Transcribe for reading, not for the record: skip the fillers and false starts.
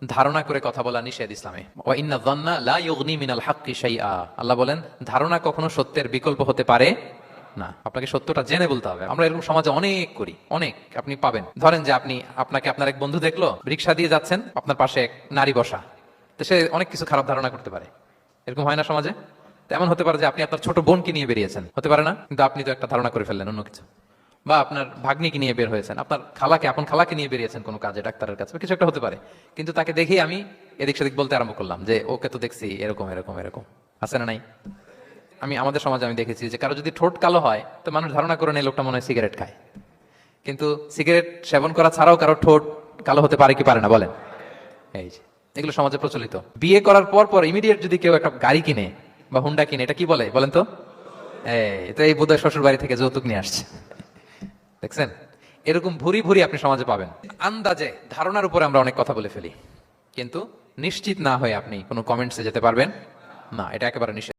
ধারণা করে কথা বলা নিষেধ ইসলামে। ওয়া ইন্না যান্না লা ইউগনি মিনাল হাক্কি শাইআ, আল্লাহ বলেন ধারণা কখনো সত্যের বিকল্প হতে পারে না। আপনাকে সত্যটা জেনে বলতে হবে। আমরা এরকম সমাজে অনেক করি, অনেক আপনি পাবেন। ধরেন যে আপনাকে আপনার এক বন্ধু দেখলো, রিকশা দিয়ে যাচ্ছেন, আপনার পাশে এক নারী বসা, তো সে অনেক কিছু খারাপ ধারণা করতে পারে। এরকম হয় না সমাজে? তেমন হতে পারে যে আপনি আপনার ছোট বোনকে নিয়ে বেরিয়েছেন, হতে পারে না? কিন্তু আপনি তো একটা ধারণা করে ফেললেন অন্য কিছু। বা আপনার ভাগ্নিকে নিয়ে বের হয়েছেন, আপনার আপন খালাকে নিয়ে বেরিয়েছেন কোনো কাজে, ডাক্তারের কাছে, কিছু একটা হতে পারে। কিন্তু তাকে দেখেই আমি এদিক সেদিক বলতে আরম্ভ করলাম যে ওকে তো দেখছি এরকম এরকম এরকম। আছে না নাই? আমাদের সমাজে আমি দেখেছি যে কারো যদি ঠোঁট কালো হয় তো মানুষ ধারণা করে নেয় লোকটা মনে হয় সিগারেট খায়। কিন্তু সিগারেট সেবন করা ছাড়াও কারো ঠোঁট কালো হতে পারে কি পারে না বলেন? এই যে এগুলো সমাজে প্রচলিত। বিয়ে করার পর ইমিডিয়েট যদি কেউ একটা গাড়ি কিনে বা হুন্ডা কিনে, এটা কি বলে বলেন তো? এই বোধহয় শ্বশুর বাড়ি থেকে যৌতুক নিয়ে আসছে। দেখছেন? এরকম ভুরি ভুরি আপনি সমাজে পাবেন। আন্দাজে ধারণার উপরে আমরা অনেক কথা বলে ফেলি, কিন্তু নিশ্চিত না হয়ে আপনি কোনো কমেন্টসে যেতে পারবেন না, এটা একেবারে নিষেধ।